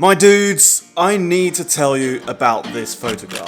My dudes, I need to tell you about this photograph.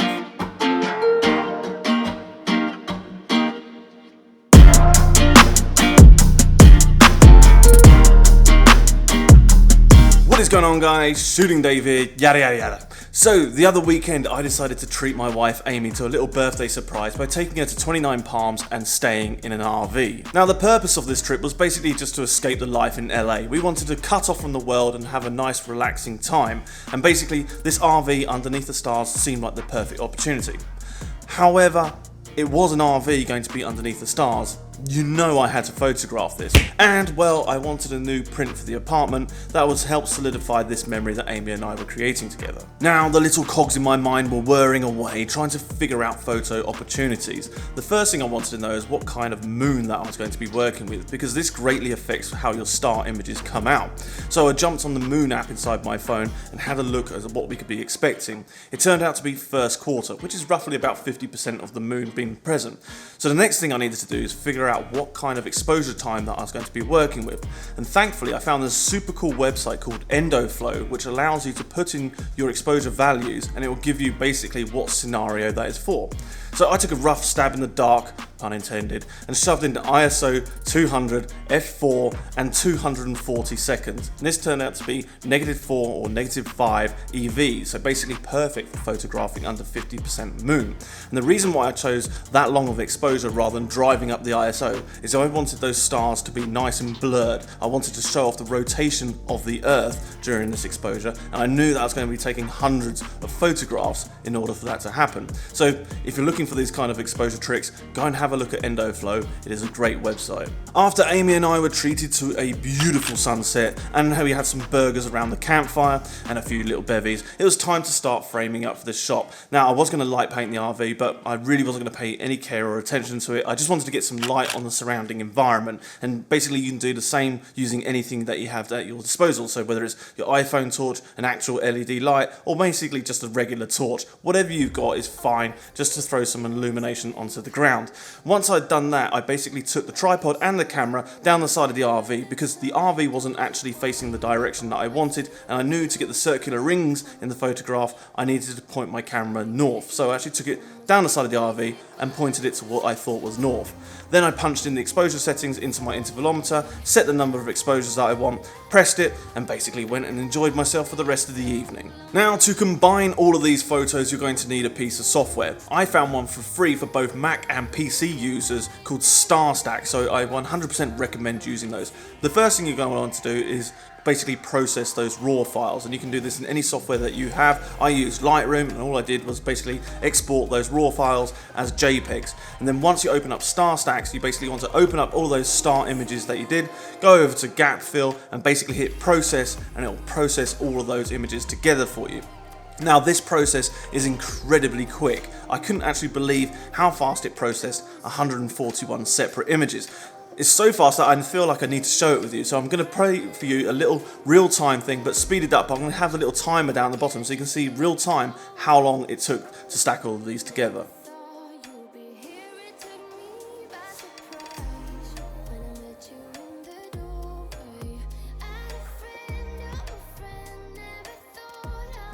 What is going on, guys? Shooting Dave here, yada yada yada. So, the other weekend I decided to treat my wife Amy to a little birthday surprise by taking her to 29 Palms and staying in an RV. Now, the purpose of this trip was basically just to escape the life in LA. We wanted to cut off from the world and have a nice relaxing time, and basically this RV underneath the stars seemed like the perfect opportunity. However, it was an RV going to be underneath the stars. You know I had to photograph this. And, well, I wanted a new print for the apartment that would help solidify this memory that Amy and I were creating together. Now, the little cogs in my mind were whirring away, trying to figure out photo opportunities. The first thing I wanted to know is what kind of moon that I was going to be working with, because this greatly affects how your star images come out. So I jumped on the moon app inside my phone and had a look at what we could be expecting. It turned out to be first quarter, which is roughly about 50% of the moon being present. So the next thing I needed to do is figure out what kind of exposure time that I was going to be working with, and thankfully I found this super cool website called EndoFlow, which allows you to put in your exposure values and it will give you basically what scenario that is for. So I took a rough stab in the dark, pun intended, and shoved into ISO 200, f4 and 240 seconds, and this turned out to be -4 or -5 EV, so basically perfect for photographing under 50% moon. And the reason why I chose that long of exposure rather than driving up the ISO is I wanted those stars to be nice and blurred. I wanted to show off the rotation of the Earth during this exposure, and I knew that I was going to be taking hundreds of photographs in order for that to happen. So if you're looking for these kind of exposure tricks, go and have a look at EndoFlow. It is a great website. After Amy and I were treated to a beautiful sunset and we had some burgers around the campfire and a few little bevies, it was time to start framing up for this shot. Now, I was going to light paint the RV, but I really wasn't going to pay any care or attention to it. I just wanted to get some light on the surrounding environment, and basically you can do the same using anything that you have at your disposal. So whether it's your iPhone torch, an actual LED light, or basically just a regular torch, whatever you've got is fine, just to throw some illumination onto the ground. Once I'd done that, I basically took the tripod and the camera down the side of the RV, because the RV wasn't actually facing the direction that I wanted, and I knew to get the circular rings in the photograph I needed to point my camera north. So I actually took it down the side of the RV and pointed it to what I thought was north. Then I punched in the exposure settings into my intervalometer, set the number of exposures that I want, pressed it, and basically went and enjoyed myself for the rest of the evening. Now, to combine all of these photos, you're going to need a piece of software. I found one for free for both Mac and PC users called StarStack, so I 100% recommend using those. The first thing you're going to want to do is basically process those raw files, and you can do this in any software that you have. I used Lightroom, and all I did was basically export those raw files as JPEGs. And then once you open up StarStack, you basically want to open up all those star images that you did, go over to Gap Fill and basically hit process, and it will process all of those images together for you. Now, this process is incredibly quick. I couldn't actually believe how fast it processed 141 separate images. It's so fast that I feel like I need to show it with you, so I'm going to play for you a little real-time thing, but speed it up. I'm going to have a little timer down the bottom so you can see real-time how long it took to stack all of these together.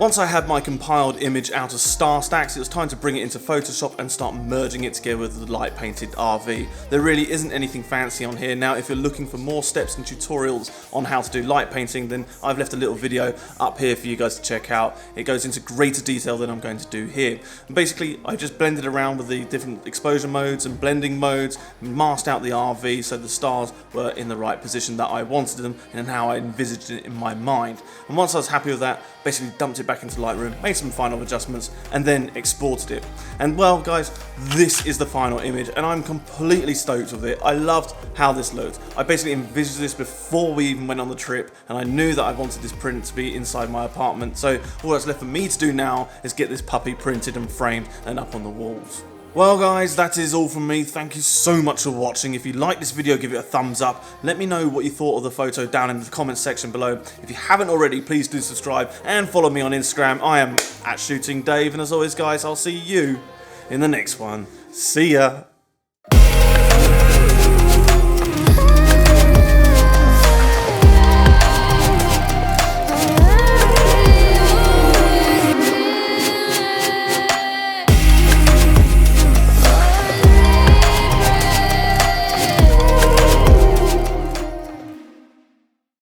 Once I had my compiled image out of StarStack, it was time to bring it into Photoshop and start merging it together with the light painted RV. There really isn't anything fancy on here. Now, if you're looking for more steps and tutorials on how to do light painting, then I've left a little video up here for you guys to check out. It goes into greater detail than I'm going to do here. And basically, I just blended around with the different exposure modes and blending modes, masked out the RV so the stars were in the right position that I wanted them and how I envisaged it in my mind. And once I was happy with that, basically dumped it back into Lightroom, made some final adjustments, and then exported it. And well, guys, this is the final image, and I'm completely stoked with it. I loved how this looked. I basically envisaged this before we even went on the trip, and I knew that I wanted this print to be inside my apartment. So all that's left for me to do now is get this puppy printed and framed and up on the walls. Well, guys, that is all from me. Thank you so much for watching. If you liked this video, give it a thumbs up. Let me know what you thought of the photo down in the comments section below. If you haven't already, please do subscribe and follow me on Instagram. I am @ShootingDave, and as always, guys, I'll see you in the next one. See ya.